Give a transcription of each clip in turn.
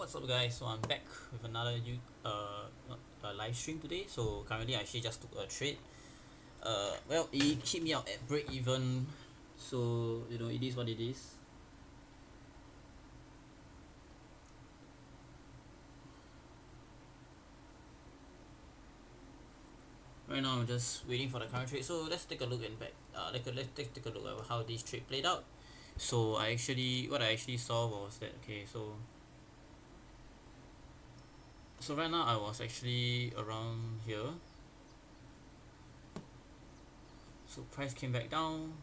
What's up, guys? So I'm back with another live stream today. So currently, I actually just took a trade. Well, it hit me out at break even. So it is what it is. Right now, I'm just waiting for the current trade. So let's take a look and back. Let's take a look at how this trade played out. So what I actually saw was that okay. So right now I was actually around here. So price came back down.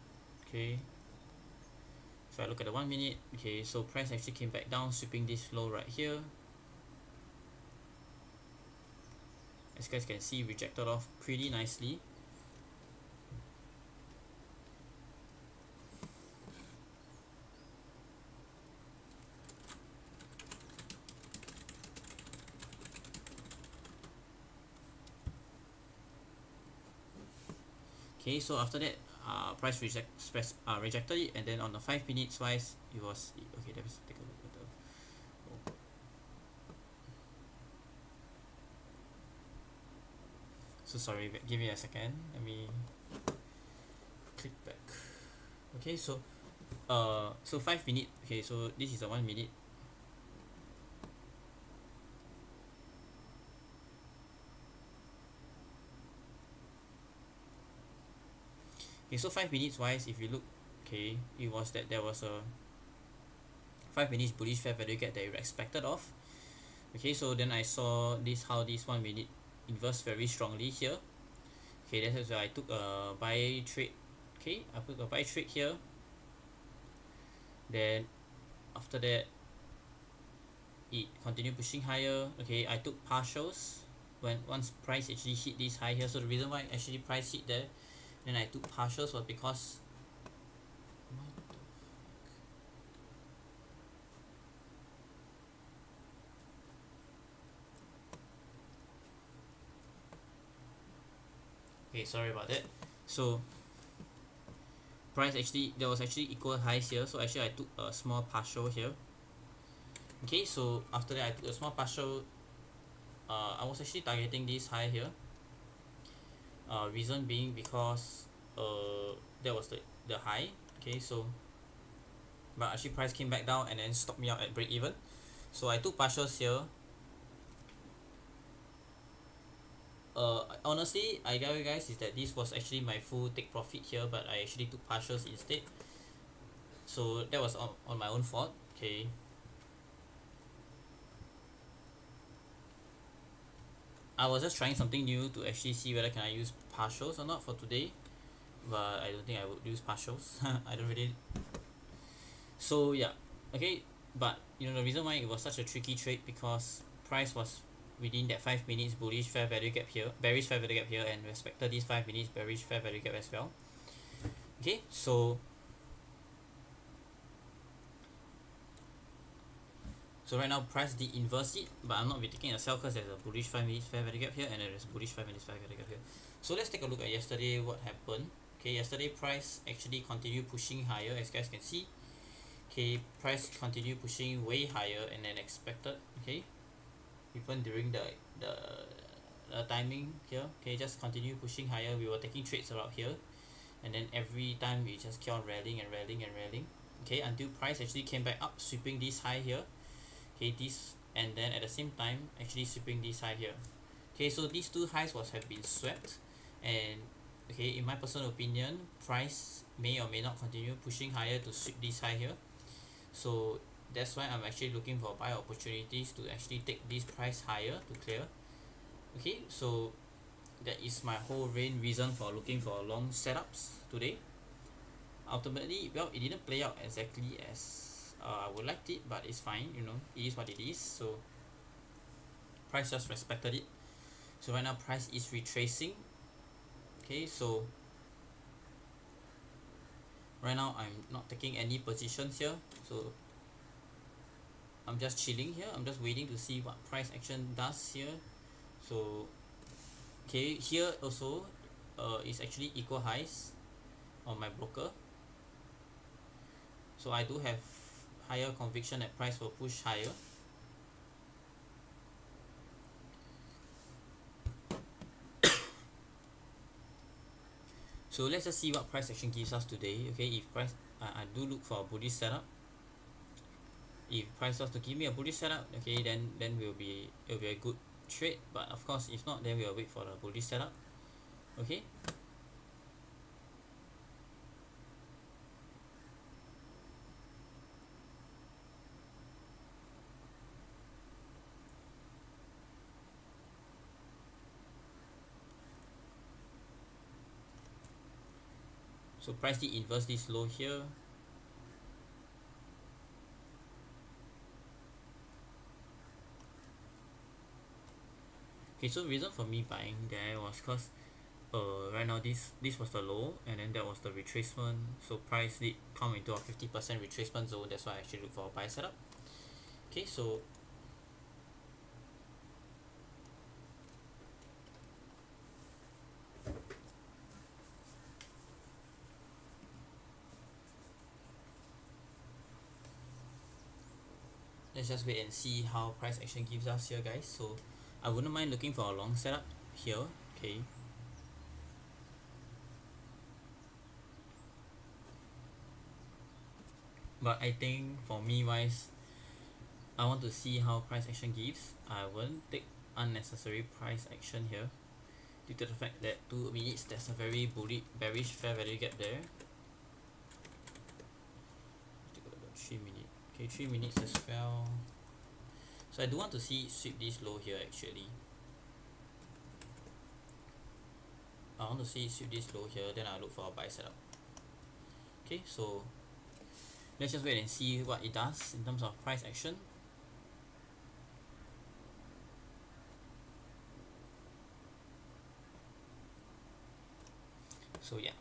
Okay. So I look at the 1 minute. Okay, so price actually came back down, sweeping this low right here. As you guys can see, rejected off pretty nicely. Okay, so after that, price rejected it, and then on the 5 minutes wise, it was okay. Let's take a look at the. Oh. So sorry, give me a second. Let me click back. Okay, so 5 minute. Okay, so this is a 1 minute. Okay, so 5 minutes wise, if you look, okay, it was that there was a 5 minutes bullish fair value gap that you expected of. Okay, so then I saw how this 1 minute inverse very strongly here. Okay, that's why I took a buy trade. Okay, I put a buy trade here. Then after that, it continued pushing higher. Okay, I took partials when once price actually hit this high here. So the reason why actually price hit there, then I took partials was because okay, sorry about that. So price actually there was actually equal highs here. So actually I took a small partial here. Okay, so after that I took a small partial. I was actually targeting this high here. Reason being because that was the high. Okay, so but actually price came back down and then stopped me out at break even. So I took partials here. Honestly, I tell you guys is that this was actually my full take profit here, but I actually took partials instead. So that was on my own fault. Okay. I was just trying something new to actually see whether can I use partials or not for today, but I don't think I would use partials. I don't really. So yeah, okay, but the reason why it was such a tricky trade because price was within that 5 minutes bullish fair value gap here, bearish fair value gap here, and respected this 5 minutes bearish fair value gap as well. Okay, so right now price did inverse it, but I'm not be taking a sell because there's a bullish 5 minutes fair value gap here and there's bullish 5 minutes fair value gap here. So let's take a look at yesterday what happened. Okay, yesterday price actually continued pushing higher as you guys can see. Okay, price continued pushing way higher and than expected. Okay, even during the timing here. Okay, just continue pushing higher. We were taking trades around here, and then every time we just keep on rallying and rallying and rallying. Okay, until price actually came back up, sweeping this high here. Okay, this and then at the same time actually sweeping this high here. Okay, so these two highs have been swept, and okay, in my personal opinion, price may or may not continue pushing higher to sweep this high here. So that's why I'm actually looking for buy opportunities to actually take this price higher to clear. Okay, so that is my whole main reason for looking for long setups today. Ultimately, well, it didn't play out exactly as I would like it, but it's fine. It is what it is. So price just respected it. So right now price is retracing. Okay, so right now I'm not taking any positions here. So I'm just chilling here. I'm just waiting to see what price action does here. So okay, here also is actually equal highs on my broker. So I do have higher conviction that price will push higher. So let's just see what price action gives us today. Okay, if price I do look for a bullish setup. If price wants to give me a bullish setup, okay, then it'll be a good trade. But of course, if not, then we'll wait for the bullish setup. Okay. So price did inverse this low here. Okay, so reason for me buying there was because right now this was the low, and then that was the retracement. So price did come into a 50% retracement zone. That's why I actually look for a buy setup. Okay, so let's just wait and see how price action gives us here, guys. So I wouldn't mind looking for a long setup here. Okay, but I think for me wise, I want to see how price action gives. I won't take unnecessary price action here due to the fact that 2 minutes there's a very bearish fair value gap there. Take a look at 3 minutes. Okay, 3 minutes as well. So I do want to see it sweep this low here actually. I want to see it sweep this low here, then I'll look for a buy setup. Okay, so let's just wait and see what it does in terms of price action. So yeah.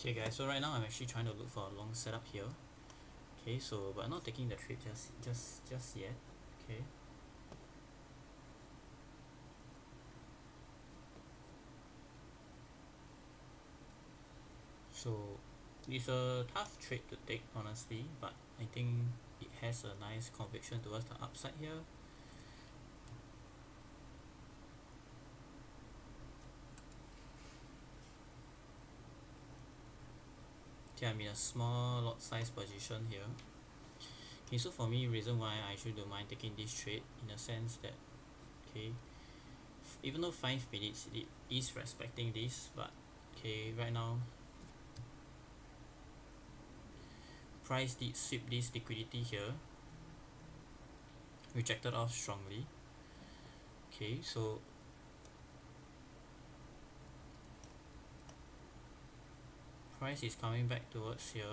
Okay guys, so right now I'm actually trying to look for a long setup here. Okay, so but I'm not taking the trade just yet. Okay. So it's a tough trade to take honestly, but I think it has a nice conviction towards the upside here. Okay, I'm in a small lot size position here. Okay, so for me, reason why I actually don't mind taking this trade in a sense that, okay, even though 5 minutes it is respecting this, but okay, right now price did sweep this liquidity here, rejected off strongly. Okay, so price is coming back towards here.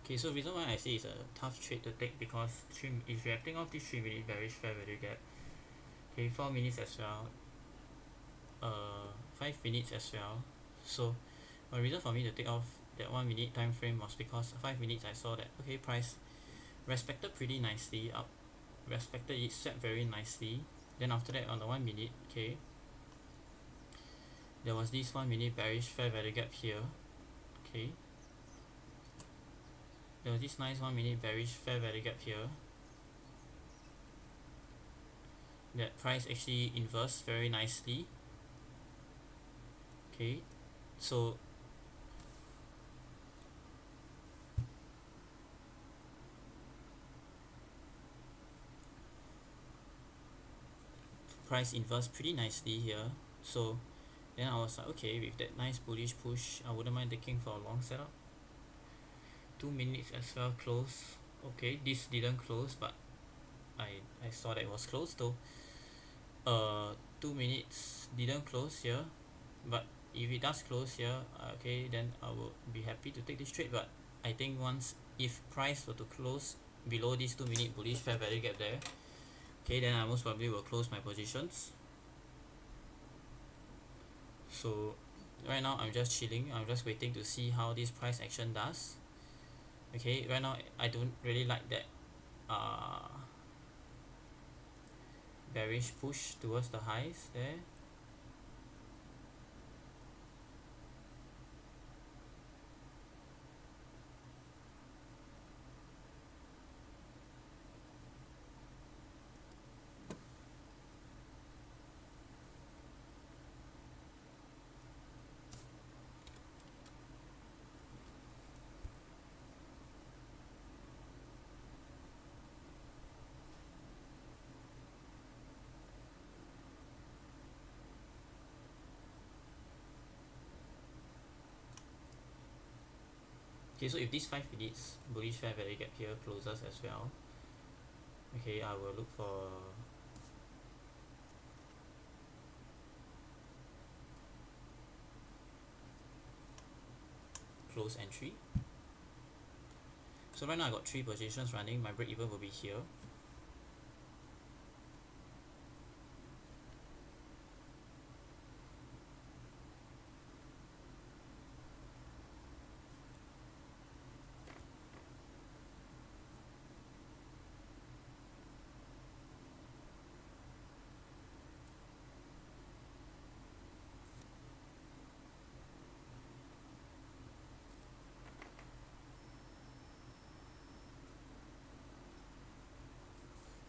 Okay, so reason why I say it's a tough trade to take because if you're acting off this 3 minute bearish fair value gap, okay, 4 minutes as well, 5 minutes as well. So a reason for me to take off that 1 minute time frame was because 5 minutes I saw that okay, price respected pretty nicely up, respected it, set very nicely. Then after that on the 1 minute, okay, there was this 1 minute bearish fair value gap here. Okay, there was this nice 1 minute bearish fair value gap here that price actually inversed very nicely. Okay, so price inversed pretty nicely here. So then I was like, okay, with that nice bullish push, I wouldn't mind taking for a long setup. 2 minutes as well close. Okay, this didn't close, but I saw that it was closed though. 2 minutes didn't close here, but if it does close here, okay, then I will be happy to take this trade. But I think if price were to close below this 2 minute bullish fair value gap there, okay, then I most probably will close my positions. So right now I'm just chilling, I'm just waiting to see how this price action does. Okay, right now I don't really like that bearish push towards the highs there. Okay, so if this 5 minutes bullish fair value gap here closes as well, okay, I will look for close entry. So right now I got 3 positions running, my break even will be here.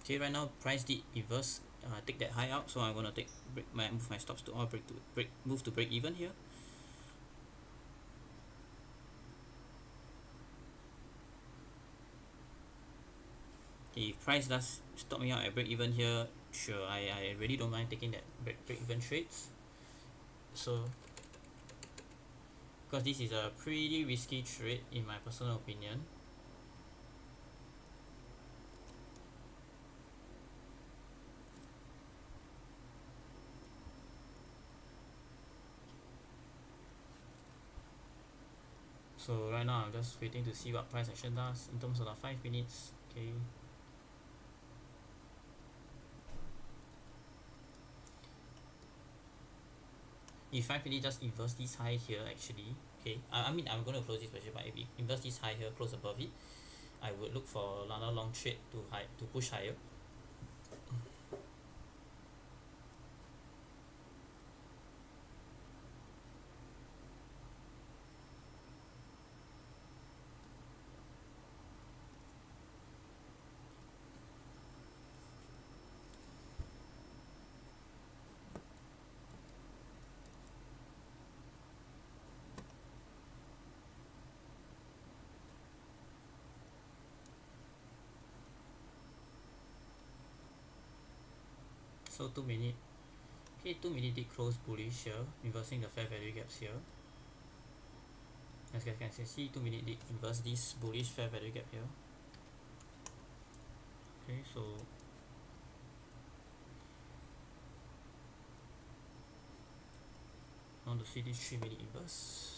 Okay, right now price did inverse, take that high out, so I'm gonna move my stops to all move to break even here. Okay, if price does stop me out at break even here, sure, I really don't mind taking that break even trades. So because this is a pretty risky trade in my personal opinion. So right now I'm just waiting to see what price action does in terms of the 5 minutes. Okay, if 5 minutes just inverse this high here actually, okay, I mean I'm going to close this position, but if it inverse this high here, close above it, I would look for another long trade to push higher. So 2 minute, okay, 2 minute did close bullish here, inversing the fair value gaps here. As you guys can see, 2 minute did inverse this bullish fair value gap here. Okay, so I want to see this 3 minute inverse.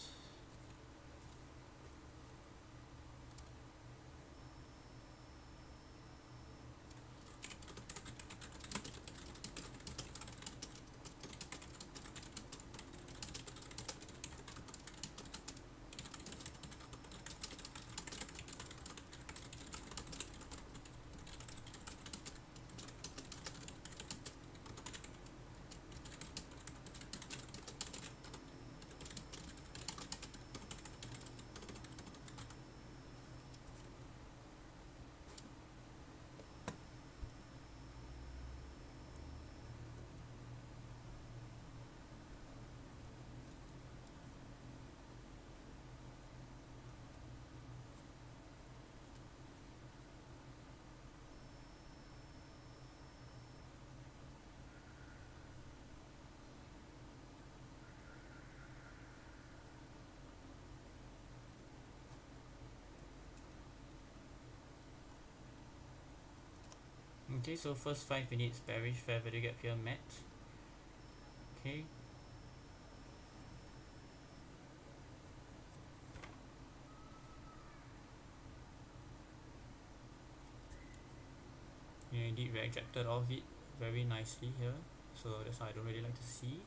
Okay, so first 5 minutes bearish fair value gap here met. Okay, yeah, indeed rejected off it very nicely here, so that's why I don't really like to see.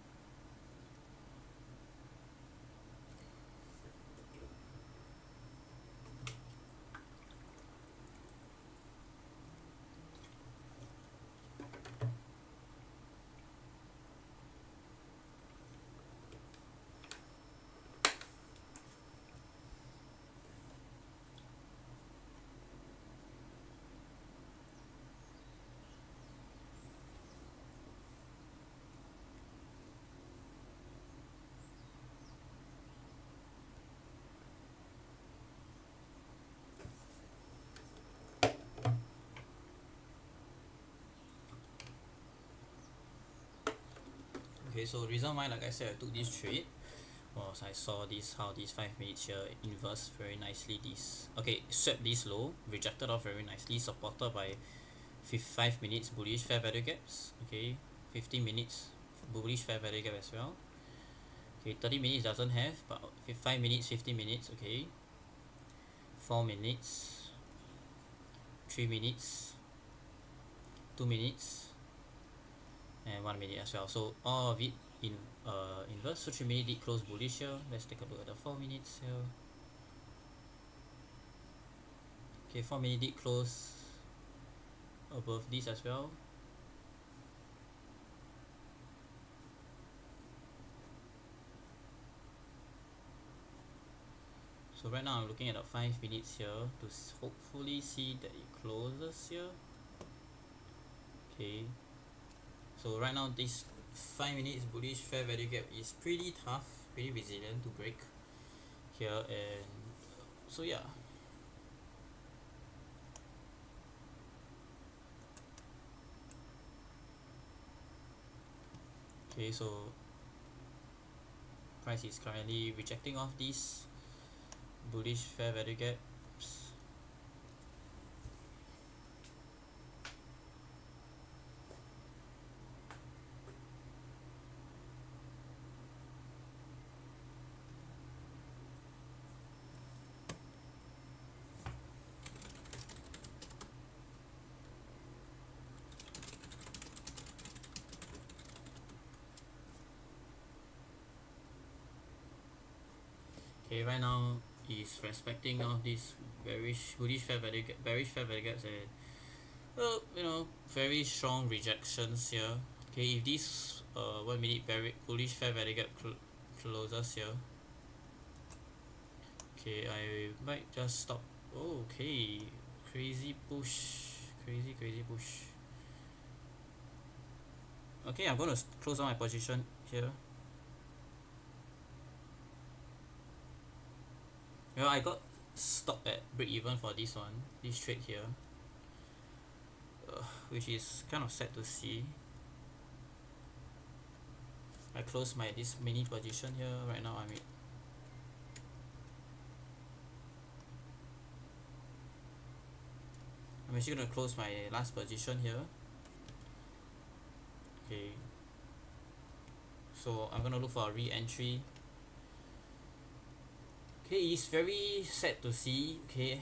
Okay, so reason why, like I said, I took this trade was I saw this how these 5 minutes here inverse very nicely this, okay, swept this low, rejected off very nicely, supported by 5 minutes bullish fair value gaps. Okay, 15 minutes bullish fair value gap as well. Okay, 30 minutes doesn't have, but 5 minutes, 15 minutes. Okay, 4 minutes, 3 minutes, 2 minutes, and 1 minute as well. So all of it in inverse. So 3 minutes did close bullish here. Let's take a look at the 4 minutes here. Okay, 4 minutes did close above this as well. So right now I'm looking at the 5 minutes here to hopefully see that it closes here. Okay, so right now this 5 minutes bullish fair value gap is pretty tough, pretty resilient to break here, and so yeah. Okay, so price is currently rejecting off these bullish fair value gaps. Okay, right now is respecting all these bearish fair value gaps and very strong rejections here. Okay, if this 1 minute very bullish fair value gap closes here, okay, I might just stop. Oh, okay, crazy push, crazy push. Okay, I'm gonna close down my position here. I got stopped at break even for this trade here, which is kind of sad to see. I close my this mini position here. Right now I'm actually gonna close my last position here. Okay, so I'm gonna look for a re-entry. Okay, it's very sad to see. Okay,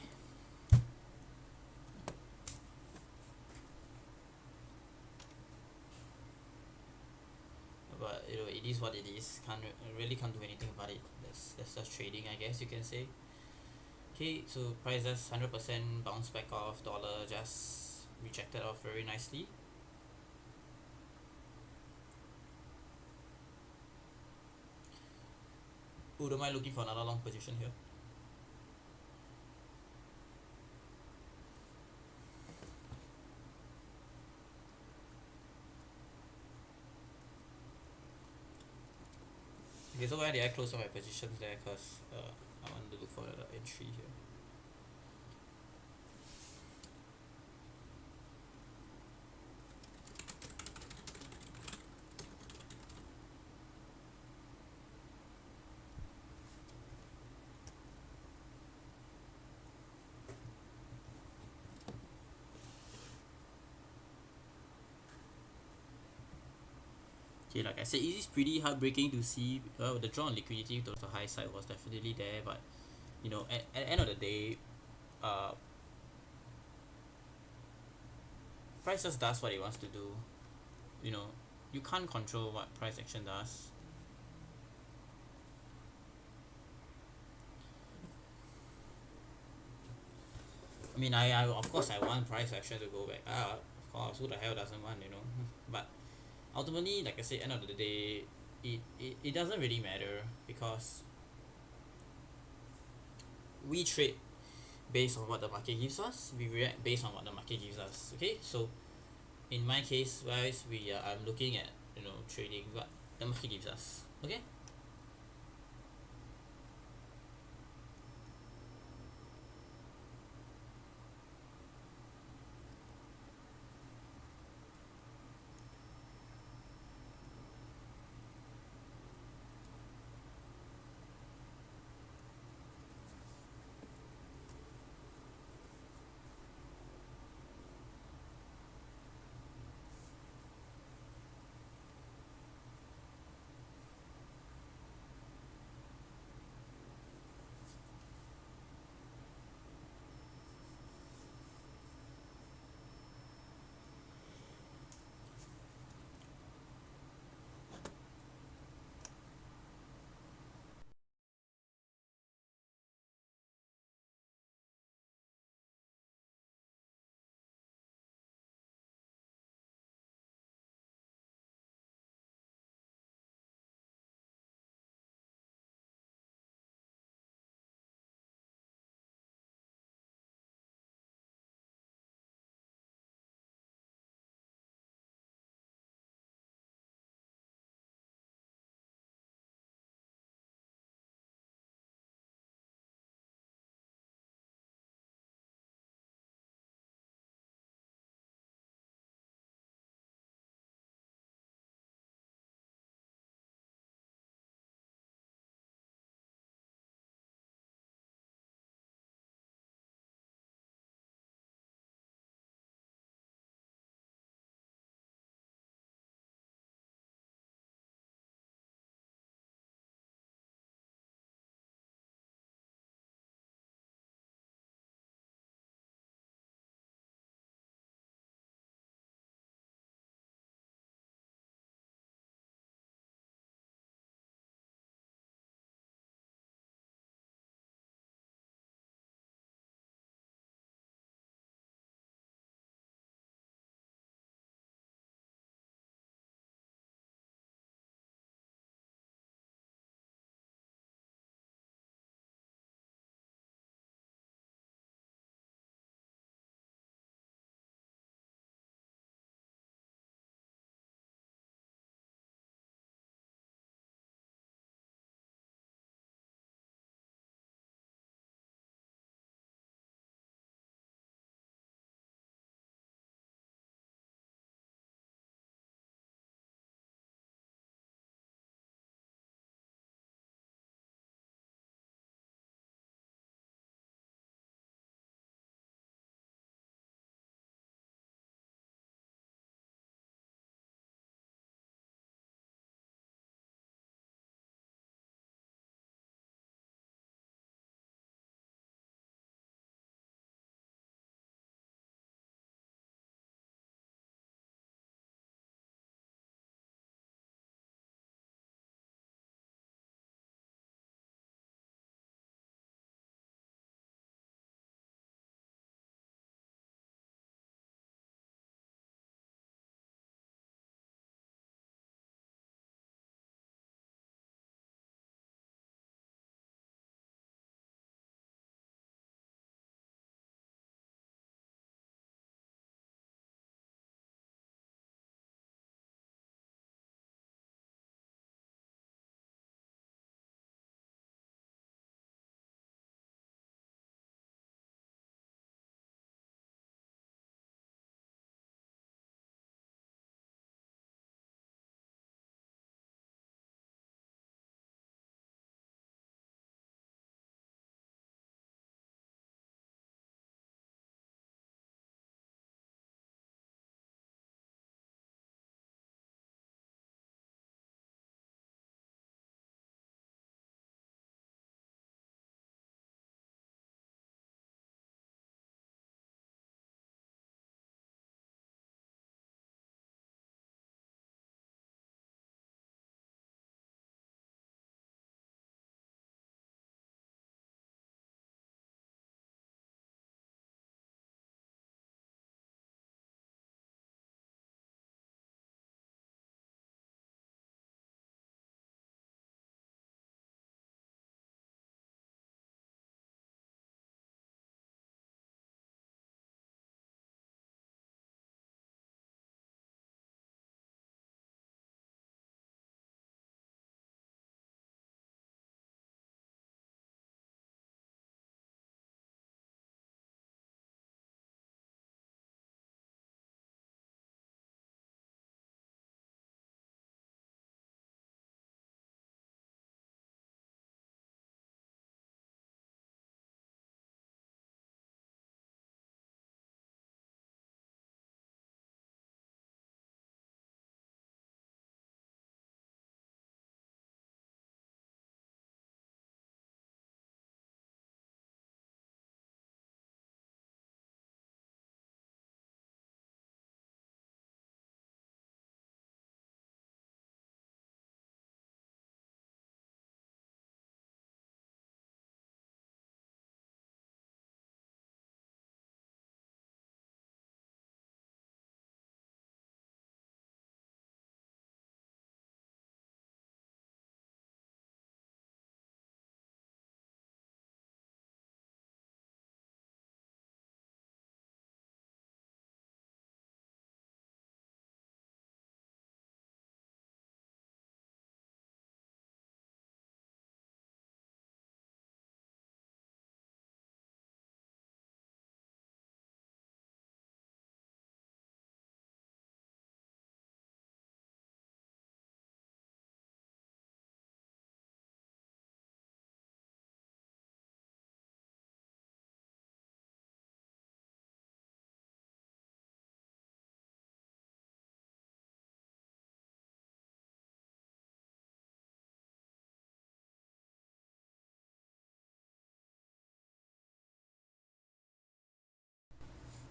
but it is what it is. Really can't do anything about it. That's just trading, I guess you can say. Okay, so prices 100% bounce back off. Dollar just rejected off very nicely. Who don't mind looking for another long position here? Okay, so why did I close all my positions there? Because I want to look for another entry here. Okay, like I said, it is pretty heartbreaking to see the draw on liquidity to the high side was definitely there, but at the end of the day, uh, price just does what it wants to do. You know, you can't control what price action does. I mean, I of course I want price action to go back up. Of course, who the hell doesn't want, But ultimately, like I said, end of the day, it doesn't really matter because we trade based on what the market gives us. We react based on what the market gives us. Okay, so in my case, wise, I'm looking at trading what the market gives us. Okay.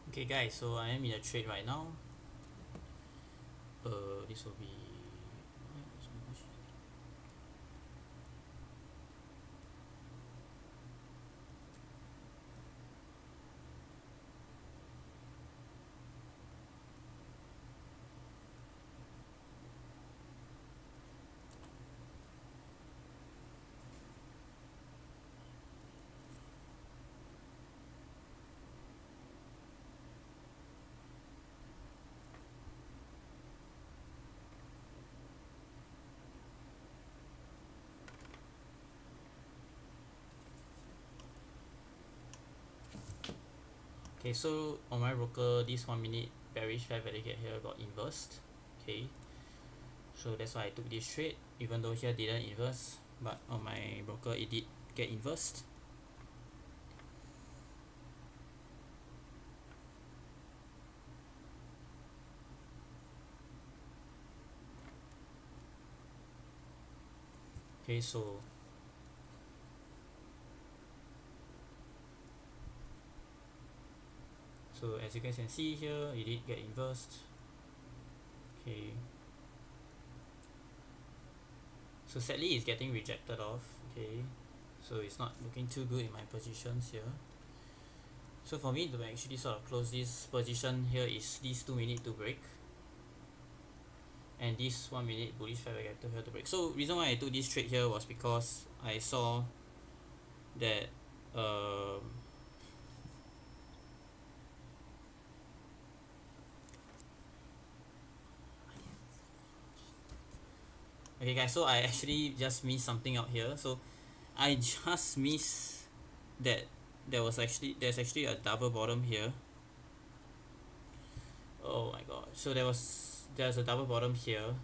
Okay guys, so I am in a trade right now. This will be okay. So on my broker, this 1 minute bearish fair value gap here got inversed. Okay, so that's why I took this trade, even though here didn't inverse, but on my broker it did get inversed. Okay, so as you guys can see here, it did get inversed. Okay, so sadly it's getting rejected off. Okay, so it's not looking too good in my positions here. So for me to actually sort of close this position here is this 2 minute to break, and this 1 minute bullish fair value gap to here to break. So reason why I took this trade here was because I saw that okay guys, so I actually just missed something out here. So I just missed that there's actually a double bottom here. Oh my god, so there's a double bottom here.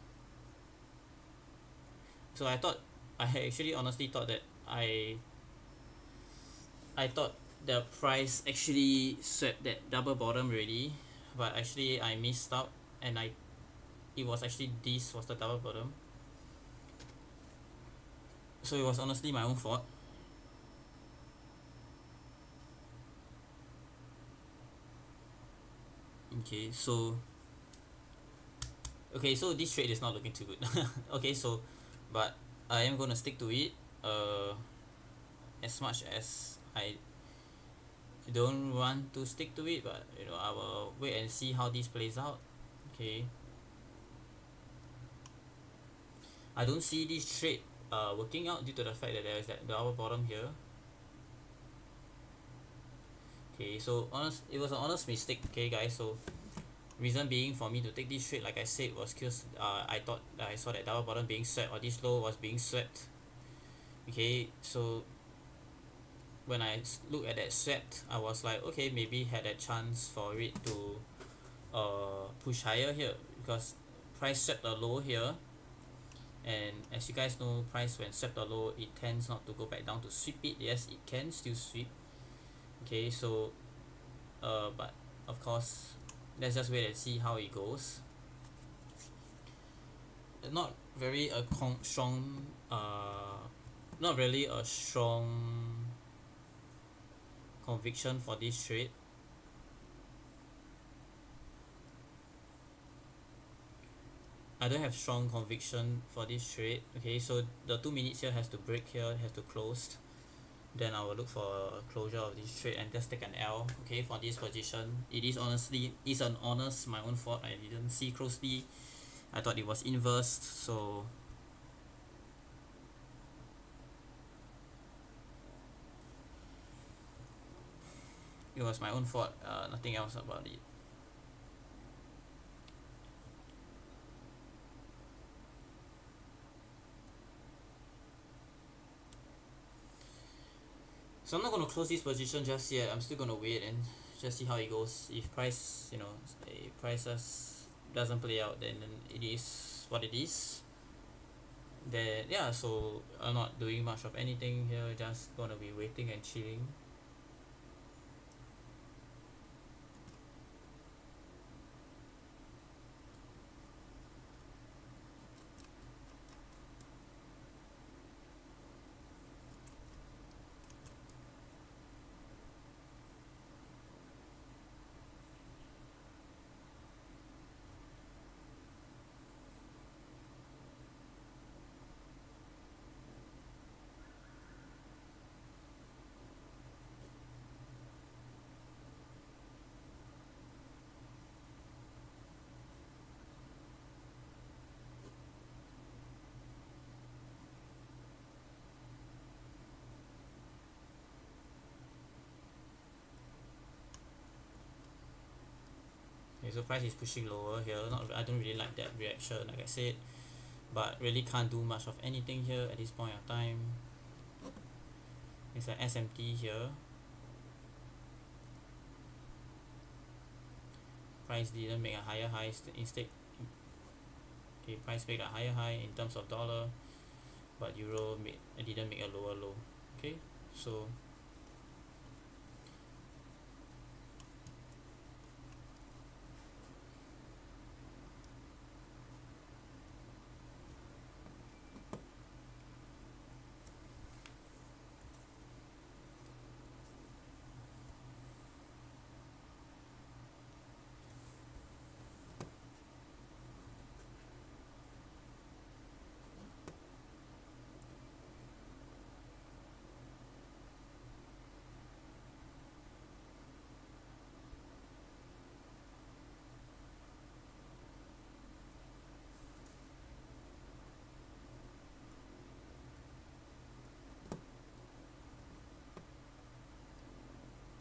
So I actually honestly thought that I thought the price actually swept that double bottom already, but actually I missed out, and it was actually this was the double bottom. So it was honestly my own fault. Okay, so this trade is not looking too good. Okay, so but I am gonna stick to it. As much as I don't want to stick to it, but I will wait and see how this plays out. Okay, I don't see this trade working out due to the fact that there is that double bottom here. Okay, so it was an honest mistake. Okay guys, so reason being for me to take this trade, like I said, was because I thought that I saw that double bottom being swept, or this low was being swept. Okay, so when I look at that swept, I was like, okay, maybe had a chance for it to push higher here, because price swept a low here, and as you guys know, price when swept a low, it tends not to go back down to sweep it. Yes, it can still sweep. Okay, so but of course, let's just wait and see how it goes. Not very a strong not really a strong conviction for this trade. I don't have strong conviction for this trade. Okay, so the 2 minutes here has to break here, has to close. Then I will look for a closure of this trade and just take an L. Okay, for this position, it's an honest my own fault. I didn't see closely. I thought it was inversed, so it was my own fault. Nothing else about it. So I'm not gonna close this position just yet. I'm still gonna wait and just see how it goes. If price, prices doesn't play out, then it is what it is. Then yeah, so I'm not doing much of anything here. Just gonna be waiting and chilling. so price is pushing lower here. Not I don't really like that reaction, like I said, but really can't do much of anything here at this point of time. It's an SMT here. Price didn't make a higher high, instead okay, price made a higher high in terms of dollar, but euro didn't make a lower low. Okay, so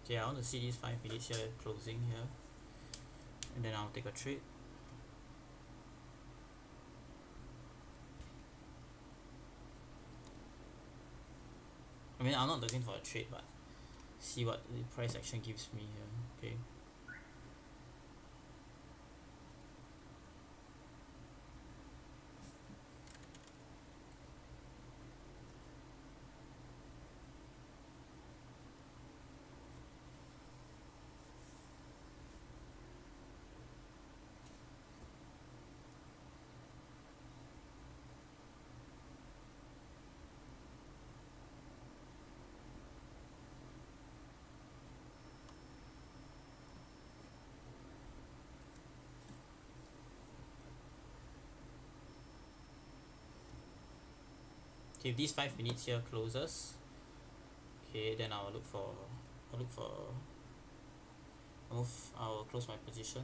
okay, I want to see these 5 minutes here closing here, and then I'll take a trade. I mean, I'm not looking for a trade, but see what the price action gives me here. Okay, okay, if these 5 minutes here closes, okay, then I'll look for I'll close my position.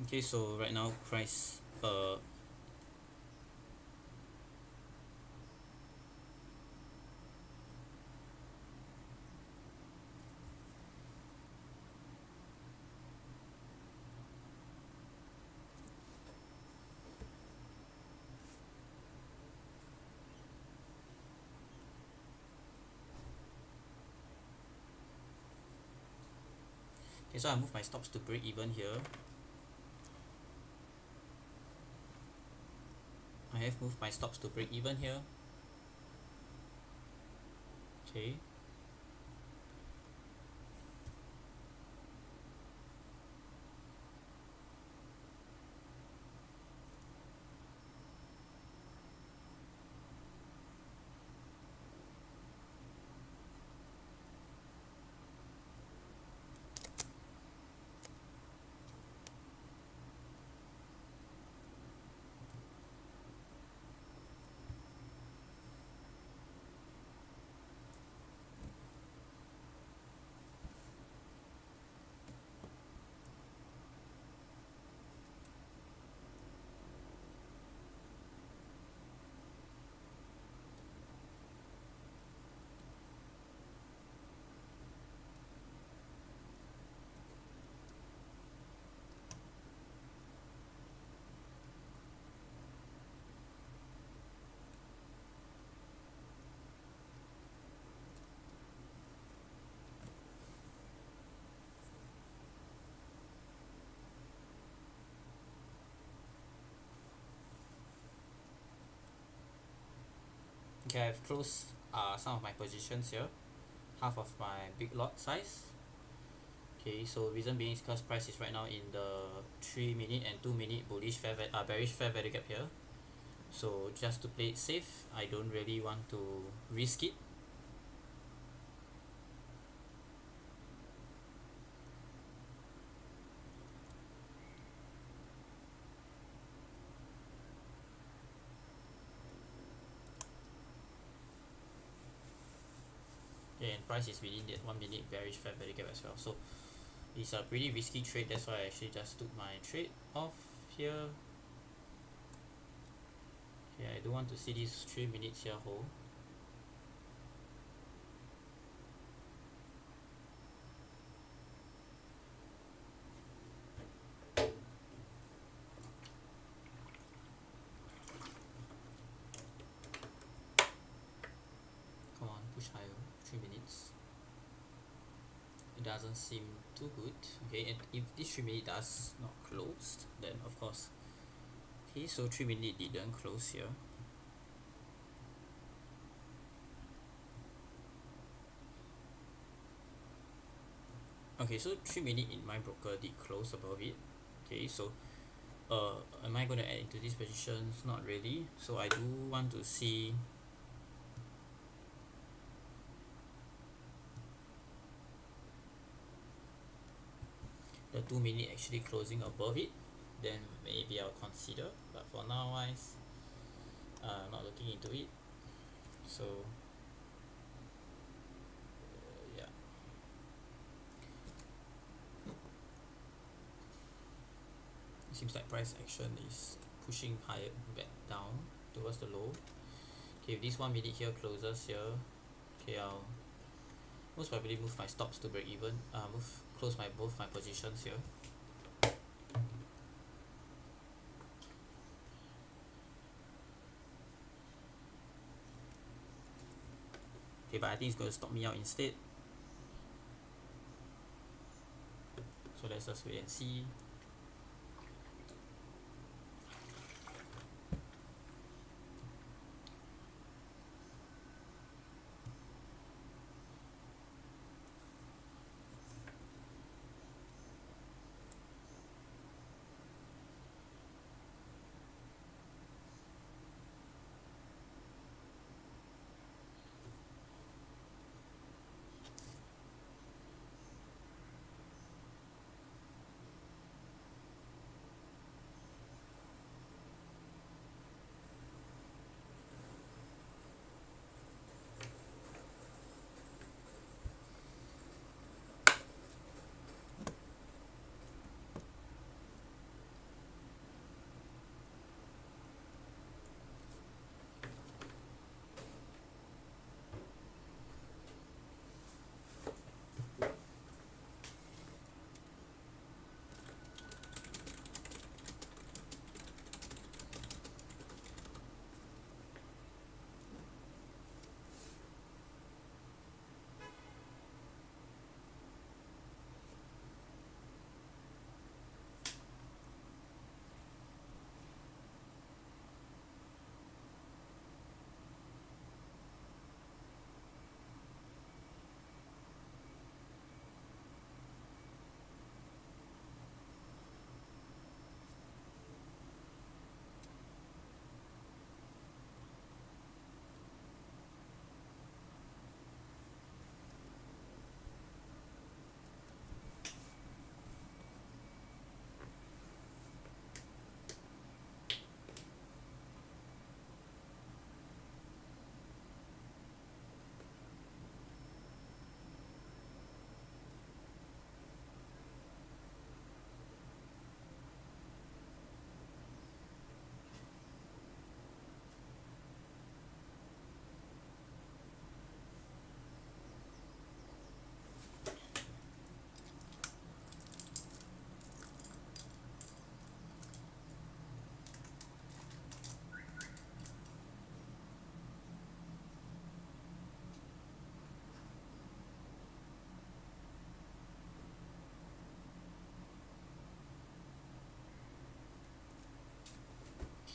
Okay, so right now price okay, so I move my stops to break even here. I have moved my stops to break even here. Okay, Okay, I've closed some of my positions here, half of my big lot size. Okay, so reason being is because price is right now in the 3 minute and 2 minute bearish fair value gap here. So just to play it safe, I don't really want to risk it. Okay, and price is within that 1 minute bearish fair value gap as well. So it's a pretty risky trade. That's why I actually just took my trade off here. Okay, I don't want to see these 3 minutes here hold. Come on, push higher. 3 minutes. It doesn't seem too good. Okay, and if this 3 minute does not close, then of course. Okay, so 3 minute didn't close here. Okay, so 3 minute in my broker did close above it. Okay, so am I going to add into these positions? Not really. So I do want to see the 2 minute actually closing above it, then maybe I'll consider. But for now wise, not looking into it. So yeah. It seems like price action is pushing higher back down towards the low. Okay, if this 1 minute here closes here, okay, I'll most probably move my stops to break even. Close both my positions here. Okay, but I think it's going to stop me out instead. So let's just wait and see.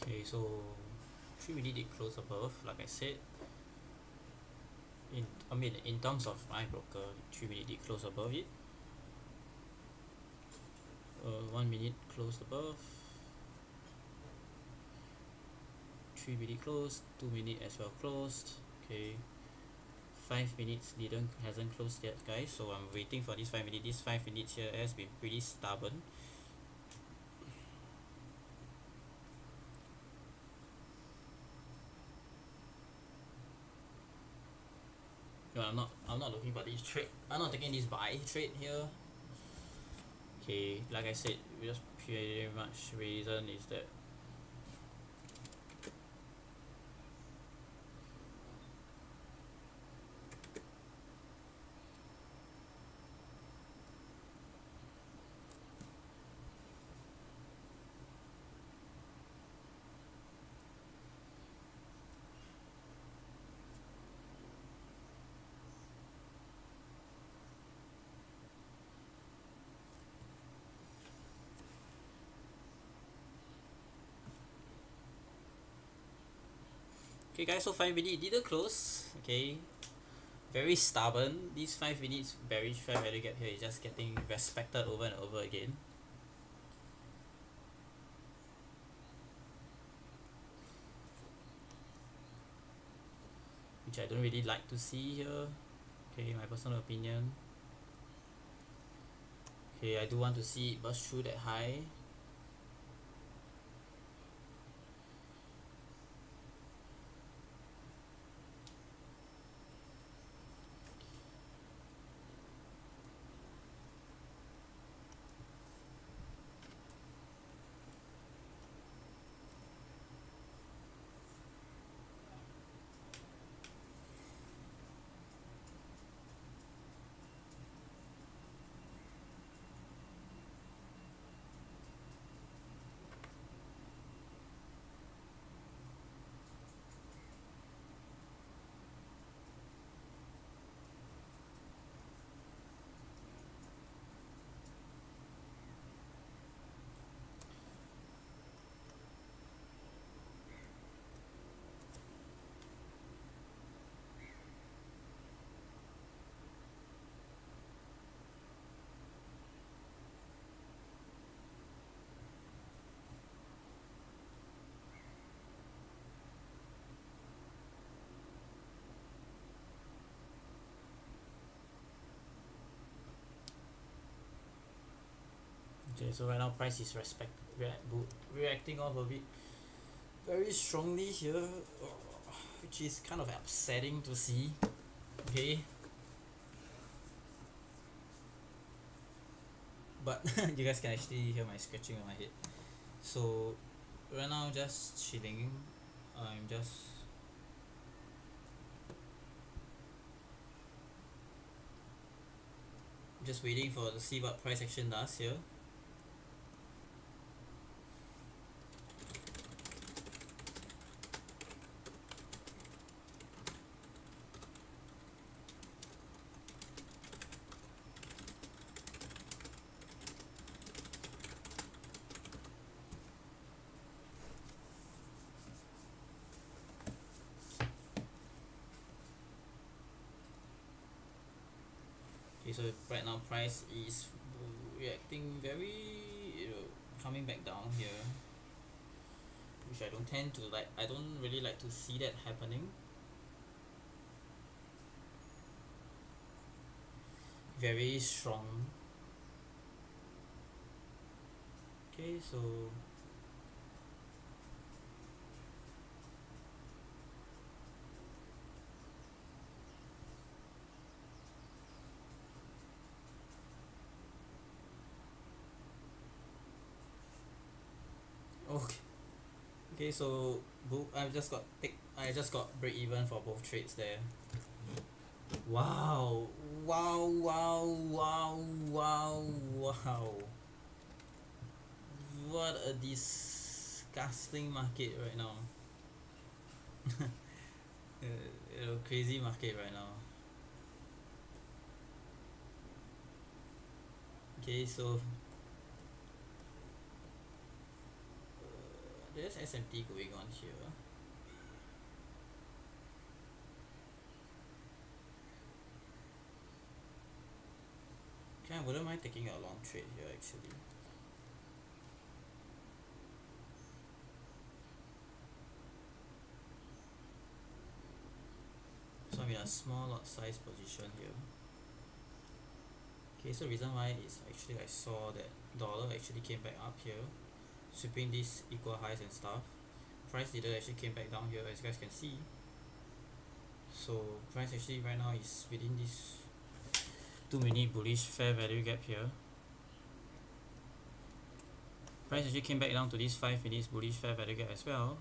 Okay, so 3 minute did close above, like I said. in terms of my broker, 3 minute did close above it. 1 minute closed above. 3 minute closed. 2 minute as well closed. Okay. 5 minutes hasn't closed yet, guys. So I'm waiting for this 5 minute. This 5 minutes here has been pretty stubborn. No, I'm not looking for this trade. I'm not taking this buy trade here. Okay, like I said, just pretty much reason is that okay guys, so 5 minute didn't close. Okay, very stubborn. These 5 minutes bearish fair value gap here is just getting respected over and over again. Which I don't really like to see here. Okay, my personal opinion. Okay, I do want to see it burst through that high. Okay, so right now price is reacting off a bit very strongly here, which is kind of upsetting to see. Okay, but you guys can actually hear my scratching on my head. So right now just chilling. I'm just waiting for to see what price action does here. Okay, so right now price is reacting very, coming back down here, which I don't tend to like. I don't really like to see that happening. Very strong. Okay, so okay. Okay, so I just got break even for both trades there. Wow. Wow, wow, wow, wow, wow. What a disgusting market right now. Crazy market right now. Okay, so there's SMT going on here. wouldn't mind taking a long trade here actually. So I'm in a small lot size position here. Okay, so reason why is actually I saw that dollar actually came back up here, sweeping these equal highs and stuff. Price leader actually came back down here, as you guys can see. So price actually right now is within this 2-minute bullish fair value gap here. Price actually came back down to this 5 minutes bullish fair value gap as well.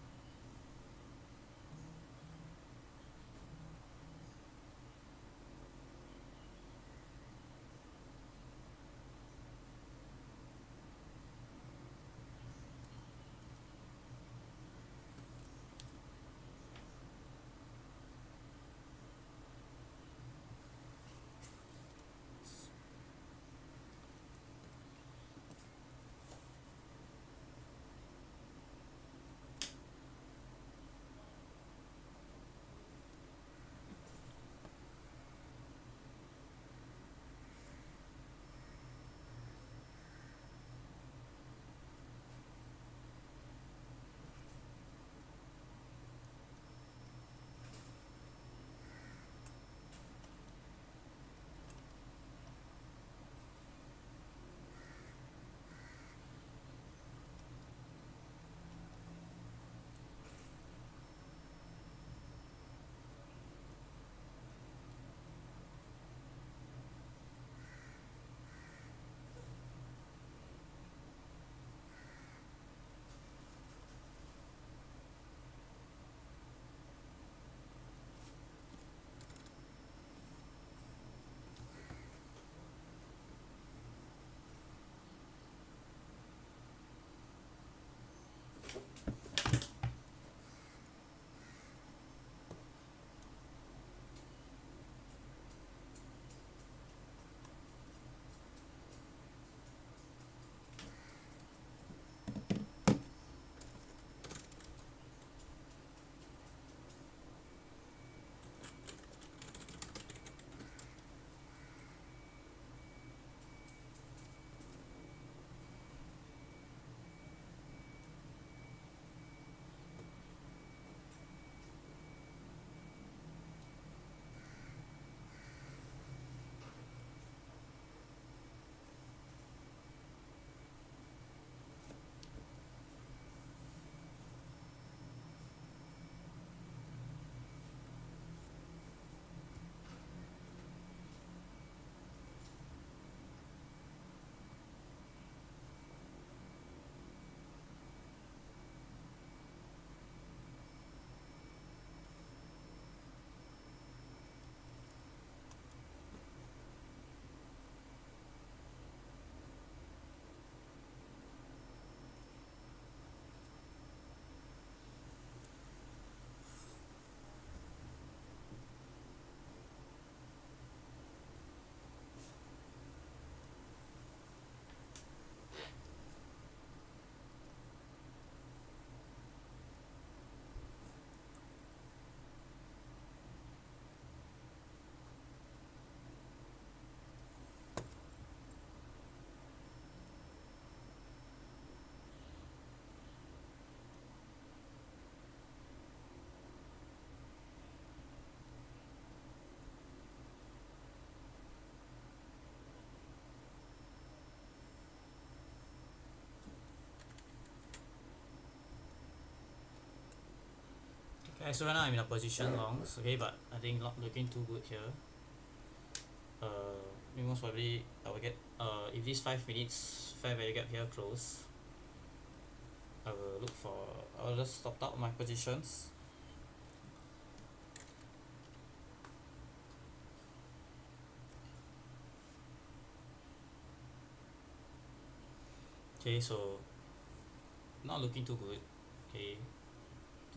Okay, so right now I'm in a position longs, okay, but I think not looking too good here. Most probably I will get if this 5 minutes fair value gap here close, I will just stop out my positions. Okay, so not looking too good. Okay,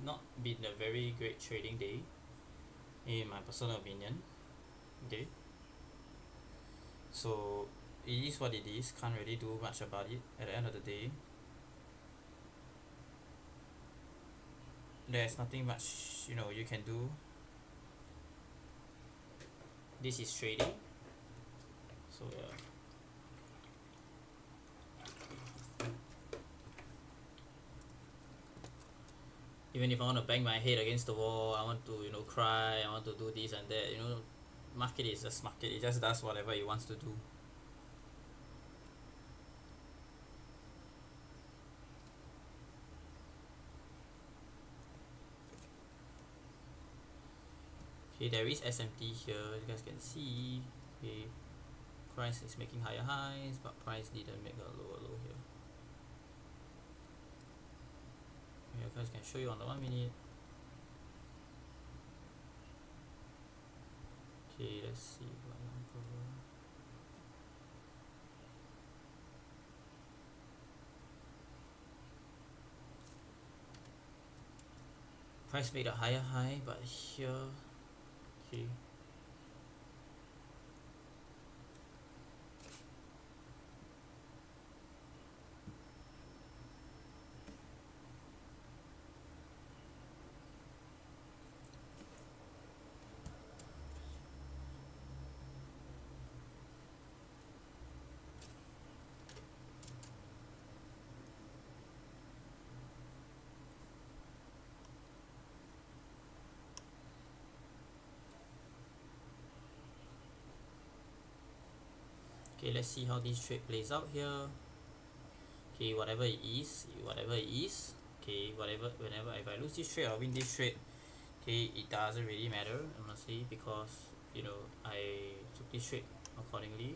not been a very great trading day in my personal opinion. Okay, so it is what it is, can't really do much about it. At the end of the day, there's nothing much you can do. This is trading, so yeah. Even if I want to bang my head against the wall, I want to, you know, cry, I want to do this and that, you know, market is just market. It just does whatever it wants to do. Okay, there is SMT here, you guys can see. Okay, price is making higher highs, but price didn't make a lower low here. Okay, you guys can show you on the 1 minute. Okay, let's see. Price made a higher high, but here, okay. Okay, let's see how this trade plays out here. Okay, whatever it is, okay, whatever, whenever, if I lose this trade or win this trade, okay, it doesn't really matter, honestly, because, you know, I took this trade accordingly.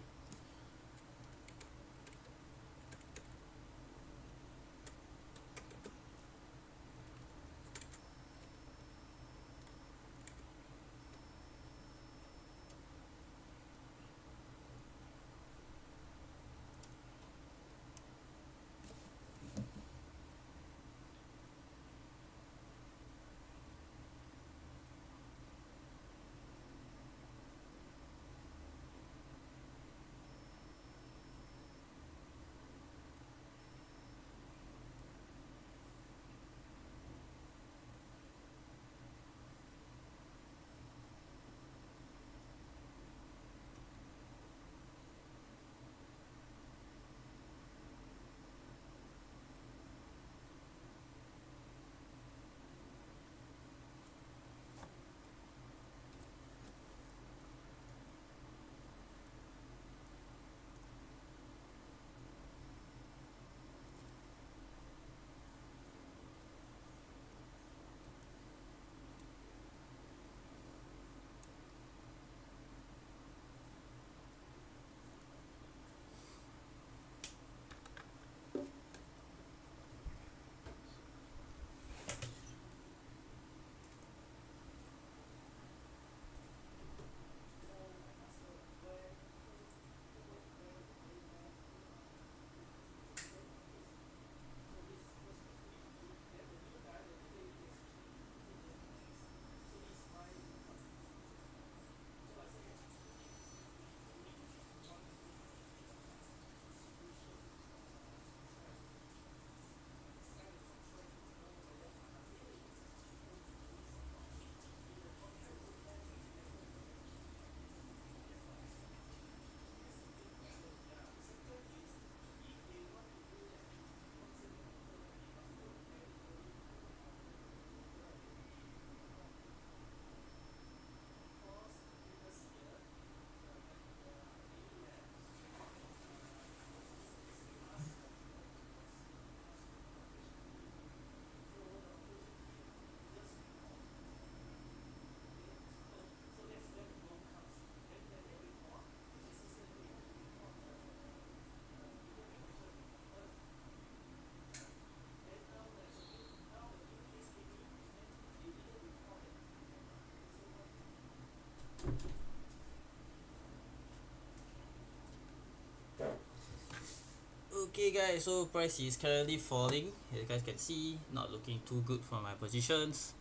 Okay guys, so price is currently falling, as you guys can see, not looking too good for my positions.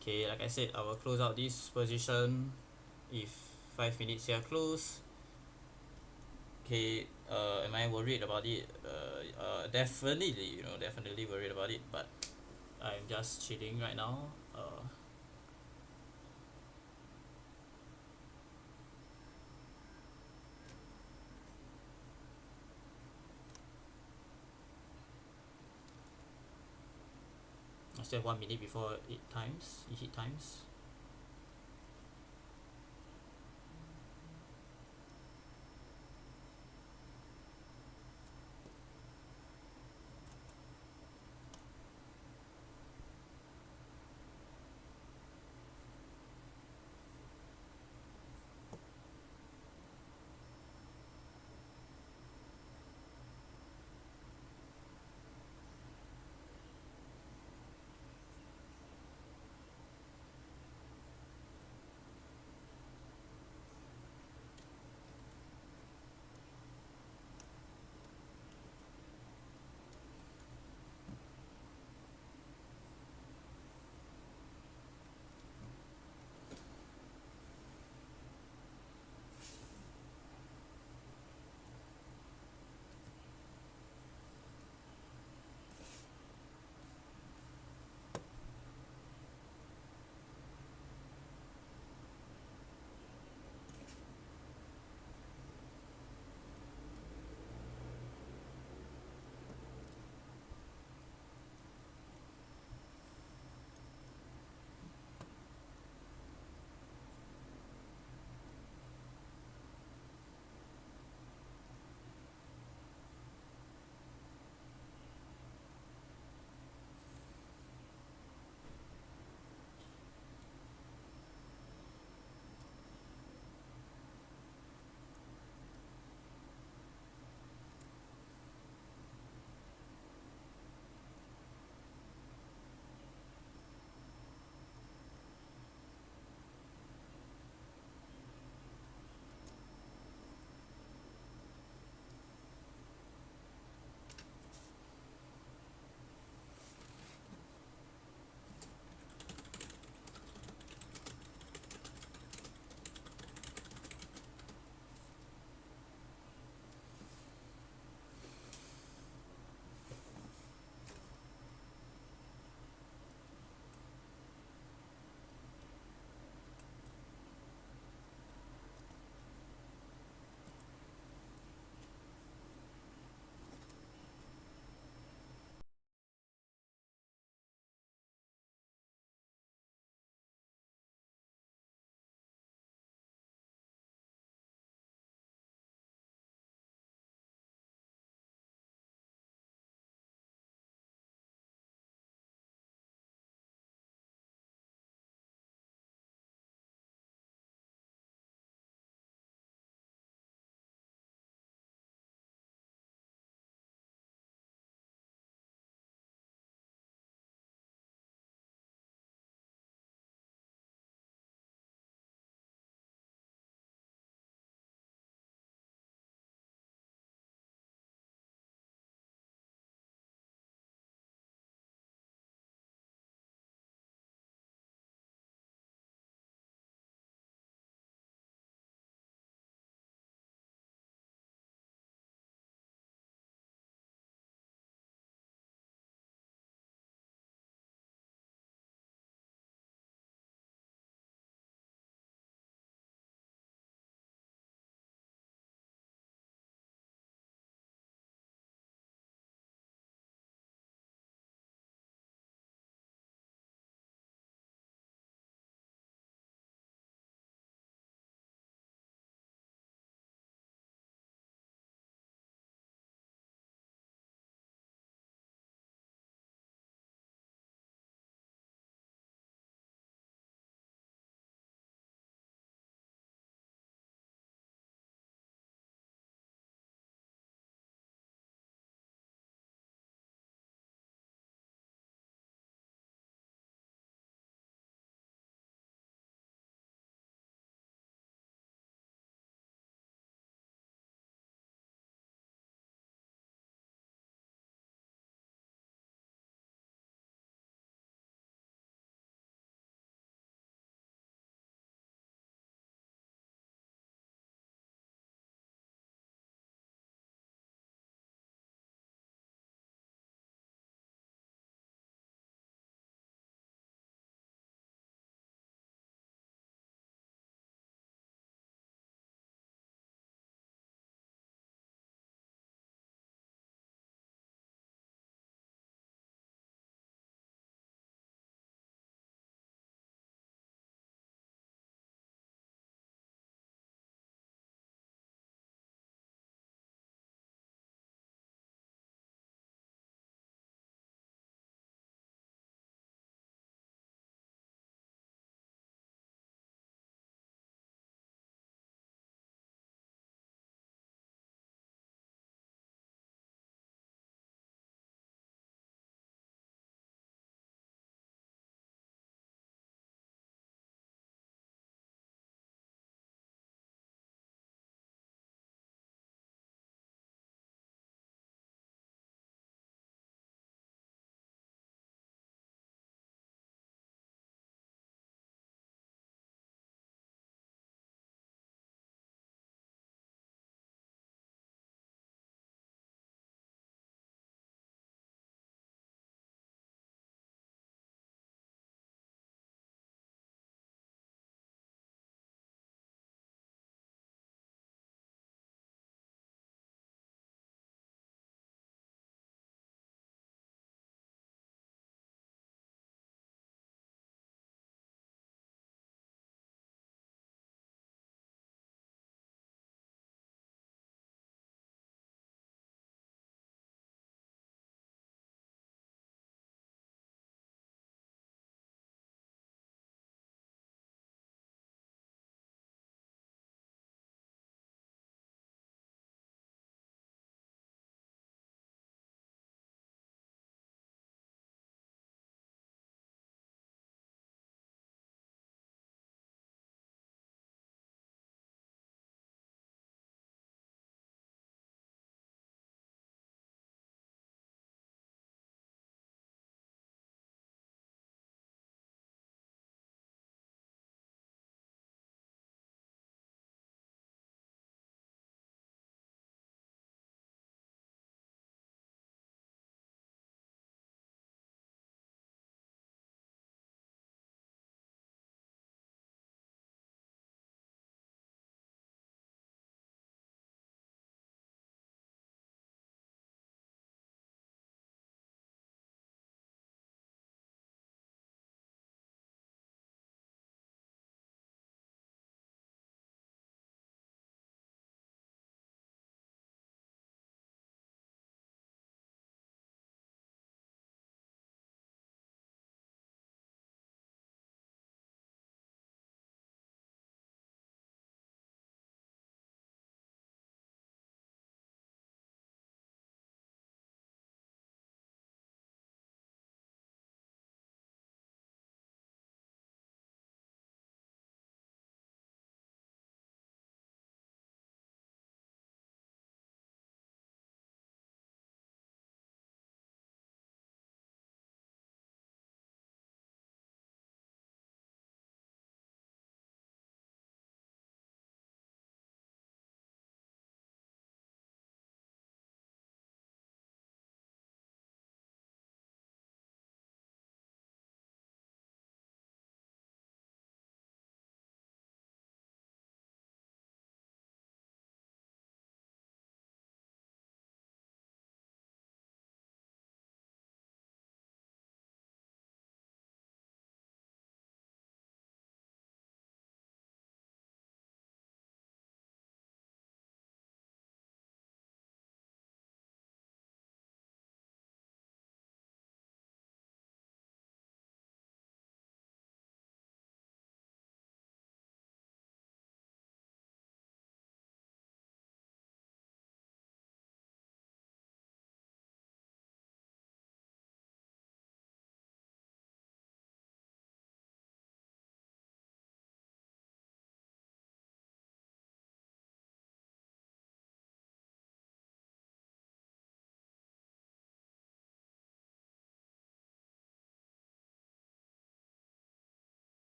Okay, like I said, I will close out this position if 5 minutes here close. Okay, am I worried about it? Definitely, you know, definitely worried about it, but I'm just chilling right now. I still have 1 minute before it hit times.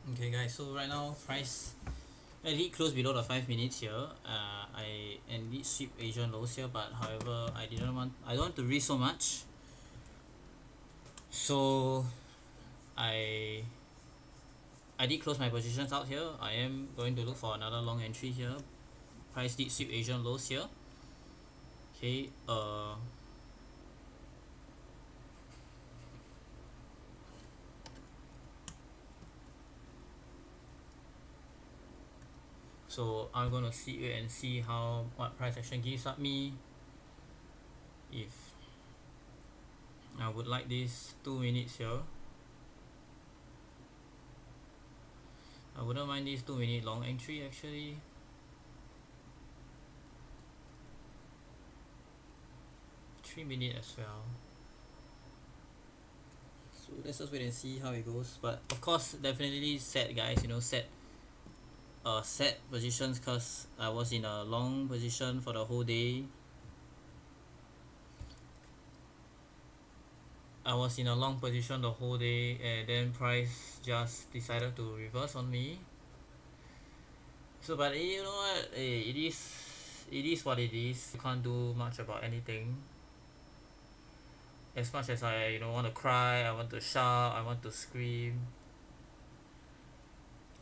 Okay guys, so right now price it closed below the 5 minutes here. I and did sweep Asian lows here, but however I don't want to risk so much. So I I did close my positions out here. I am going to look for another long entry here. Price did sweep Asian lows here. Okay, so I'm gonna wait and see how what price action gives up me. If I would like this 2 minutes here, I wouldn't mind this 2 minute long entry actually. 3 minute as well. So let's just wait and see how it goes. But of course, definitely set guys. Set positions because I was in a long position for the whole day. I was in a long position the whole day, and then price just decided to reverse on me. So, but you know what? It is what it is. You can't do much about anything. As much as I want to cry, I want to shout, I want to scream.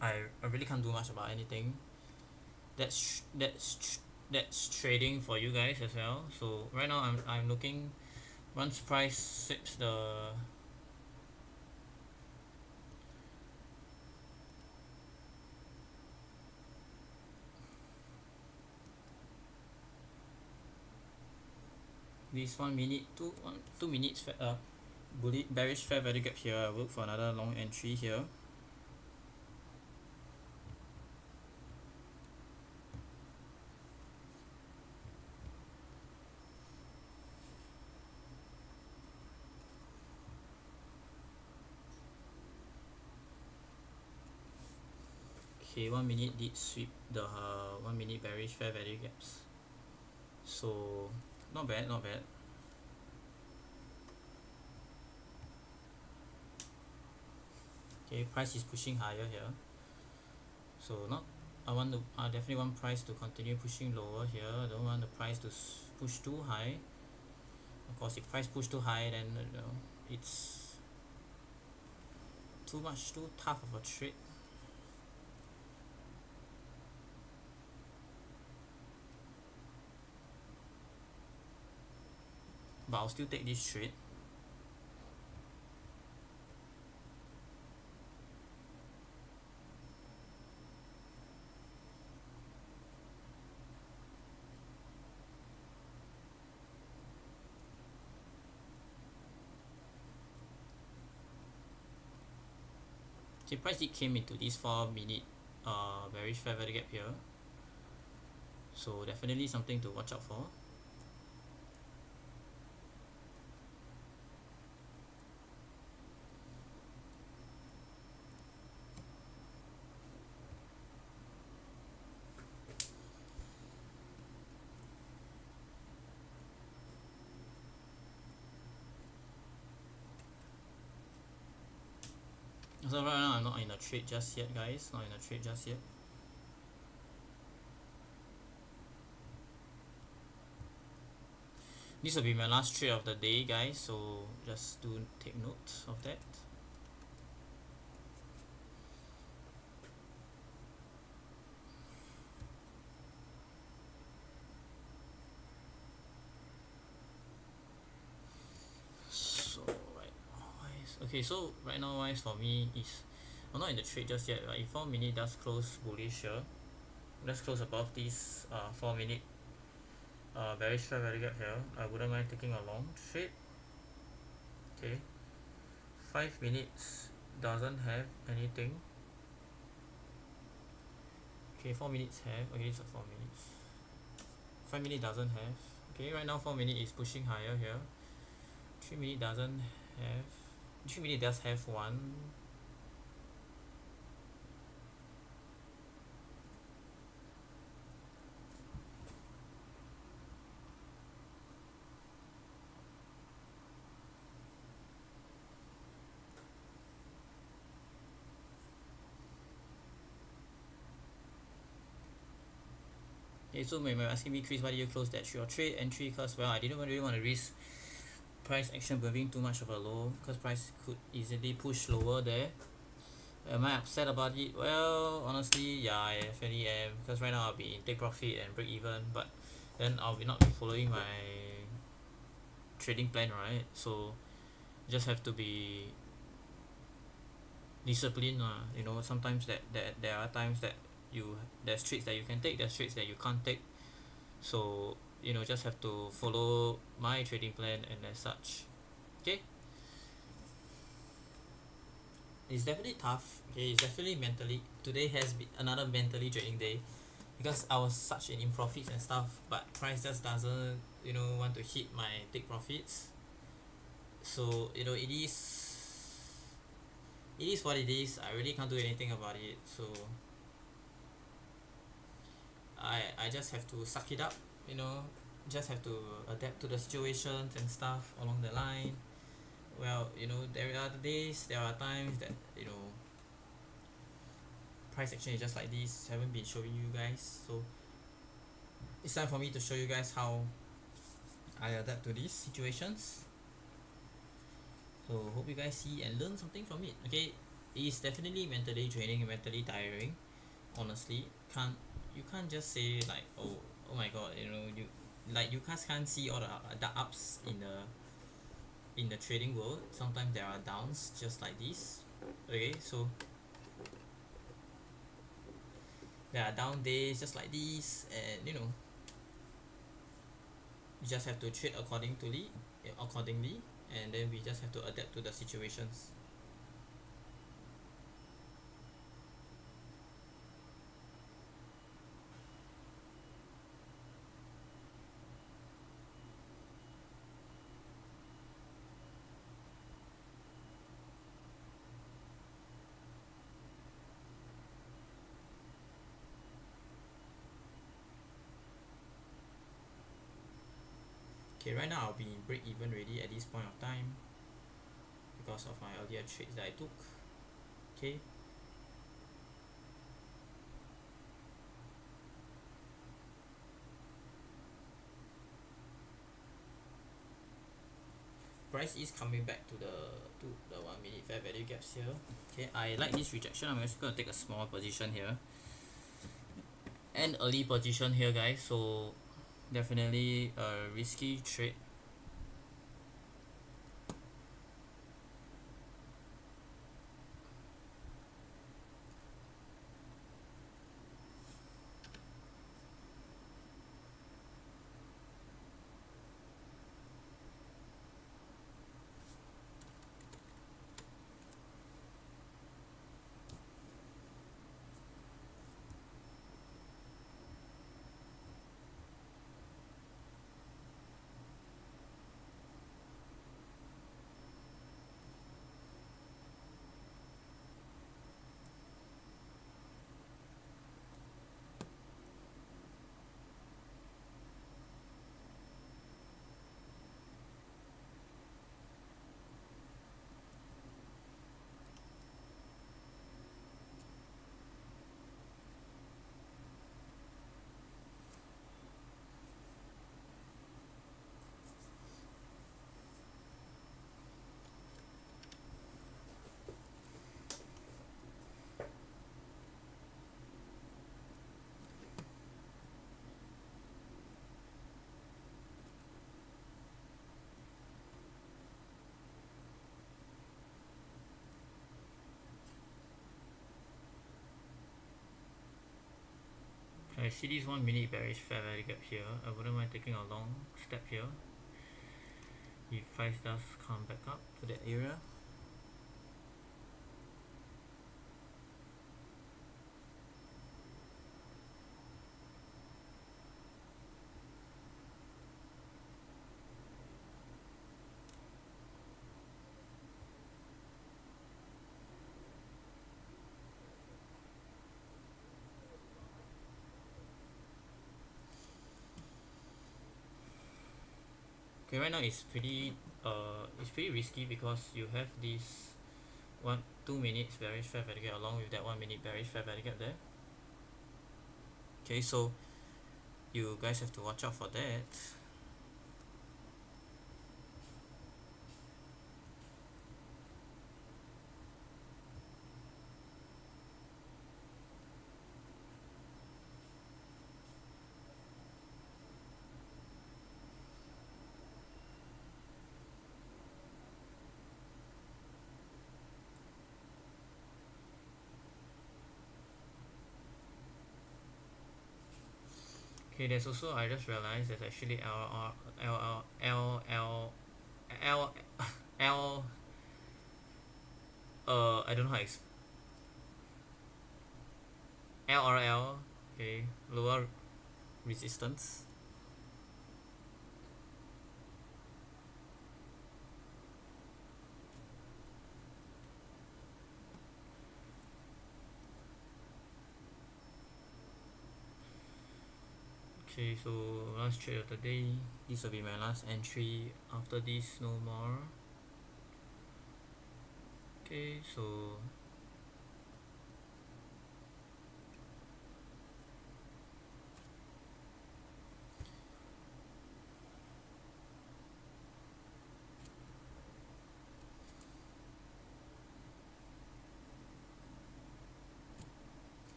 I really can't do much about anything. That's trading for you guys as well. So right now I'm looking once price sweeps the this 1 minute 2 minutes bearish fair value gap here. I look for another long entry here. Okay, 1 minute did sweep the 1 minute bearish fair value gaps. So not bad, not bad. Okay, price is pushing higher here. So not I definitely want price to continue pushing lower here. I don't want the price to push too high. Of course, if price push too high, then it's too tough of a trade. But I'll still take this trade. Okay, price it came into this 4 minute bearish fair value gap here. So definitely something to watch out for. So right now I'm not in a trade just yet, guys. Not in a trade just yet. This will be my last trade of the day, guys. So just do take note of that. So right wise. Okay, so right now wise for me is I'm not in the trade just yet. If 4 minute does close bullish here, let's close above this 4 minute bearish fair value gap here. I wouldn't mind taking a long trade. Okay, 5 minutes doesn't have anything. Okay, 4 minutes have. Okay, so 4 minutes. 5 minute doesn't have. Okay, right now 4 minute is pushing higher here. 3 minute doesn't have. 3 minute does have one. Okay, so when you're asking me, Chris, why did you close that your trade entry? Because well, I didn't really want to risk price action moving too much of a low, because price could easily push lower there. Am I upset about it? Well, honestly, yeah, I definitely am, because right now I'll be in take profit and break even, but then I'll be not be following my trading plan, right? So just have to be disciplined. You know, sometimes that there are times that there's trades that you can take, there's trades that you can't take. So you know, just have to follow my trading plan and as such. Okay, it's definitely tough. Okay, it's definitely mentally, today has been another mentally draining day, because I was such in profits and stuff, but price just doesn't, you know, want to hit my take profits. So you know, it is what it is. I really can't do anything about it. So I just have to suck it up, you know, just have to adapt to the situations and stuff along the line. Well, you know, there are days, there are times that, you know, price action is just like this. Haven't been showing you guys, so it's time for me to show you guys how I adapt to these situations. So hope you guys see and learn something from it. Okay, it's definitely mentally draining and mentally tiring. Honestly, you can't just say like, oh my god, you know, you guys can't see all the ups in the trading world. Sometimes there are downs just like this. Okay, so there are down days just like this, and you know, you just have to trade accordingly, and then we just have to adapt to the situations. Okay, right now I'll be in break even ready at this point of time because of my earlier trades that I took. Okay, price is coming back to the 1 minute fair value gaps here. Okay, I like this rejection. I'm just gonna take a small position here and early position here, guys. So definitely a risky trade. I see this 1 minute bearish fair value gap here. I wouldn't mind taking a long step here if price does come back up to that area. Okay, right now it's pretty risky because you have this 2 minutes bearish fair value gap along with that 1 minute bearish fair value gap there. Okay, so You guys have to watch out for that. Okay, there's also, I just realized there's actually L L I don't know how to LRL, okay, lower resistance. Okay, so last trade of the day. This will be my last entry. After this, no more. Okay, so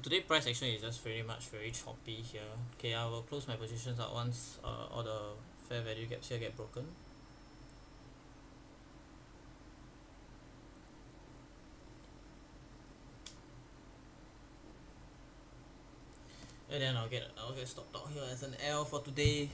today price action is just very much very choppy here. Okay, I will close my positions out once all the fair value gaps here get broken. And then I'll get stopped out here as an L for today.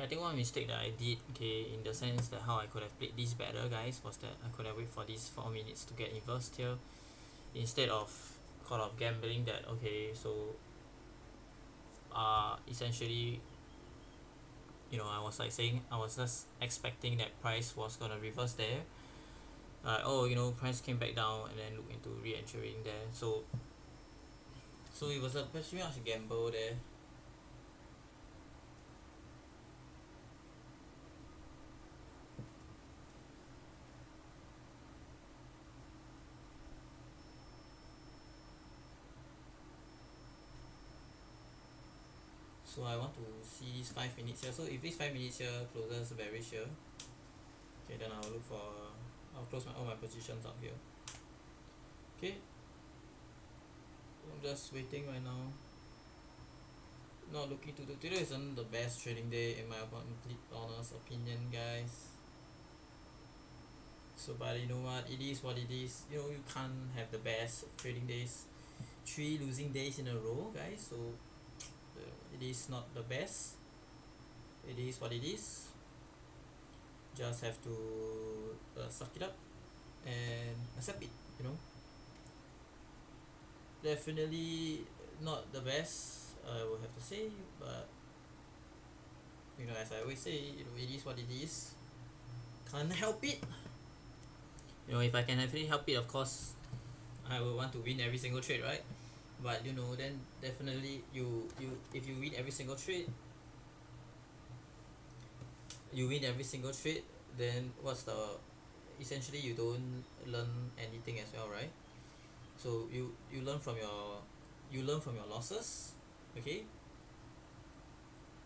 Okay, I think one mistake that I did, okay, in the sense that how I could have played this better, guys, was that I could have waited for these 4 minutes to get inversed here instead of kind of gambling that, okay, so essentially, you know, I was like saying, I was just expecting that price was gonna reverse there. Oh, you know, price came back down and then look into re-entering there. So it was a pretty much a gamble there. So I want to see this 5 minutes here. So if this 5 minutes here closes bearish here, okay, then I'll look for, I'll close all my positions up here. Okay, I'm just waiting right now. Not looking to do. Today isn't the best trading day in my complete honest opinion, guys. So, but you know what? It is what it is. You know, you can't have the best trading days. 3 losing days in a row, guys. So, it is not the best. It is what it is. Just have to suck it up and accept it. You know. Definitely not the best, I will have to say, but you know, as I always say, you know, it is what it is. Can't help it. You know, if I can actually help it, of course, I will want to win every single trade, right? But you know, then definitely you if you win every single trade, then what's the essentially you don't learn anything as well, right? So you learn from your losses, okay?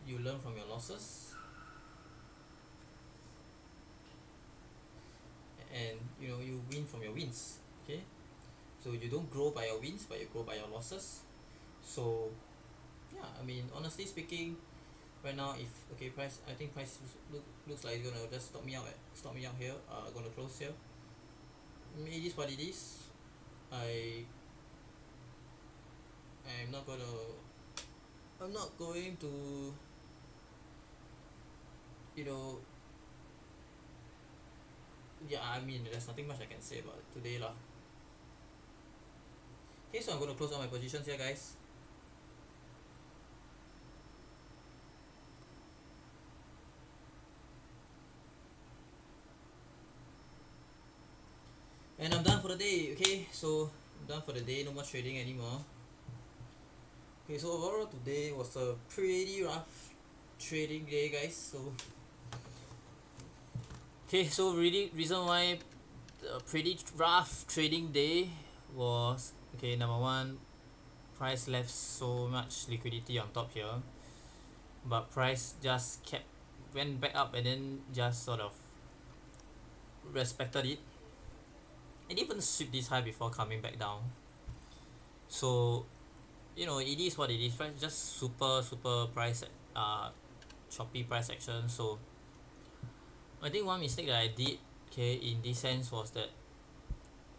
You learn from your losses, and you know you win from your wins, okay? So you don't grow by your wins, but you grow by your losses. So yeah, I mean, honestly speaking, right now, if okay, I think price looks like it's gonna just stop me out here. Gonna close here. It is what it is. I'm not going to, you know, yeah, I mean, there's nothing much I can say about it today lah. Okay, so I'm going to close all my positions here, guys. And I'm done for the day, okay? So, I'm done for the day, no more trading anymore. Okay, so overall today was a pretty rough trading day, guys. So, okay, so really reason why a pretty rough trading day was, okay, number one, price left so much liquidity on top here, but price just went back up and then just sort of respected it. It even swept this high before coming back down. So, you know, it is what it is. Price just super price choppy price action. So I think one mistake that I did, okay, in this sense was that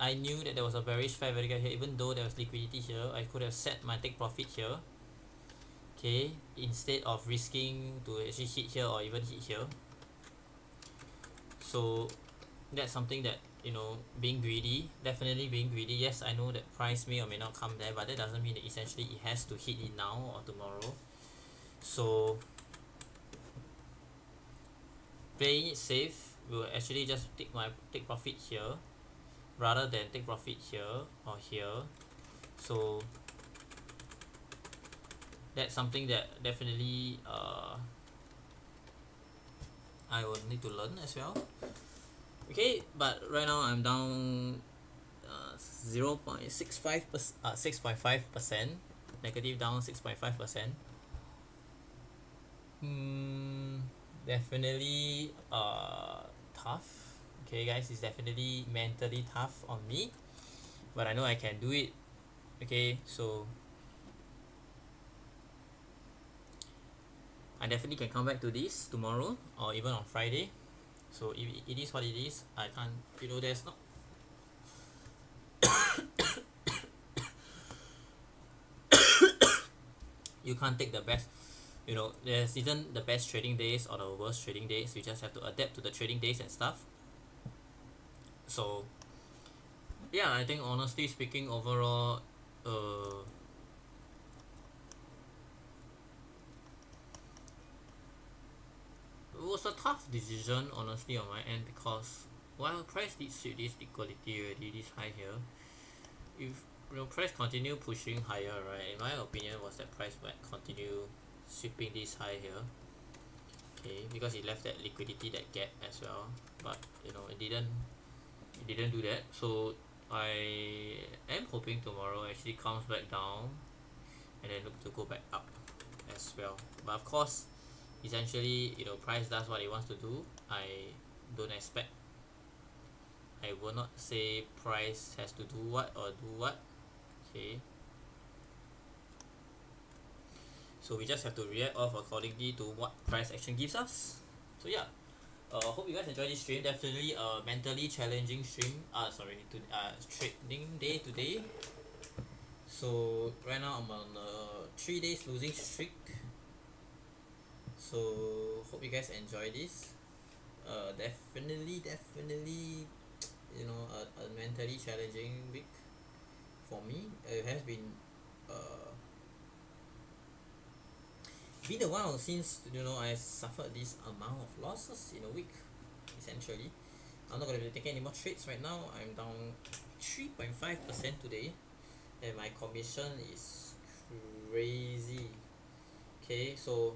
I knew that there was a bearish fair value gap here. Even though there was liquidity here, I could have set my take profit here, okay, instead of risking to actually hit here or even hit here. So that's something that, you know, definitely being greedy. Yes, I know that price may or may not come there, but that doesn't mean that essentially it has to hit it now or tomorrow. So playing it safe will actually just take profit here rather than take profit here or here. So that's something that definitely I will need to learn as well. Okay, but right now I'm down 6.5%, negative down 6.5%. Definitely tough. Okay, guys, it's definitely mentally tough on me, but I know I can do it. Okay, so I definitely can come back to this tomorrow or even on Friday. So it is what it is. I can't, you know, there's not you can't take the best you know, there's isn't the best trading days or the worst trading days. You just have to adapt to the trading days and stuff. So yeah, I think honestly speaking, overall, it was a tough decision honestly on my end, because while price did sweep this equality already this high here, if you know price continue pushing higher, right? In my opinion, was that price might continue sweeping this high here. Okay, because it left that liquidity, that gap as well. But you know, it didn't do that. So I am hoping tomorrow actually comes back down and then look to go back up as well. But of course, essentially, you know, price does what it wants to do. Don't expect I will not say price has to do what or do what. Okay, so we just have to react off accordingly to what price action gives us. So yeah, hope you guys enjoy this stream. Definitely a mentally challenging stream. Sorry, to trading day today. So right now I'm on a 3 days losing streak. So hope you guys enjoy this. Definitely, you know, a mentally challenging week for me. It has been a while since, you know, I suffered this amount of losses in a week. Essentially, I'm not gonna be taking any more trades right now. I'm down 3.5% today, and my commission is crazy. Okay, so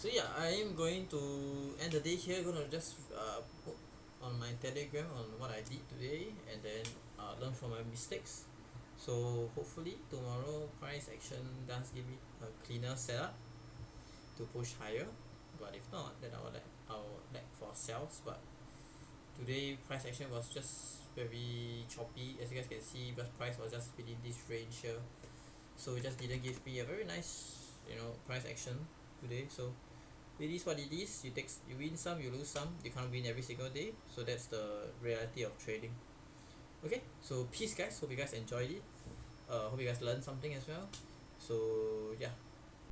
yeah, I am going to end the day here. Gonna just put on my Telegram on what I did today, and then learn from my mistakes. So hopefully tomorrow price action does give me a cleaner setup to push higher. But if not, then I'll let for sales. But today price action was just very choppy, as you guys can see, but price was just within this range here. So it just didn't give me a very nice, you know, price action today. So it is what it is. You win some, you lose some. You can't win every single day. So that's the reality of trading. Okay, so peace guys. Hope you guys enjoyed it. Hope you guys learned something as well. So yeah,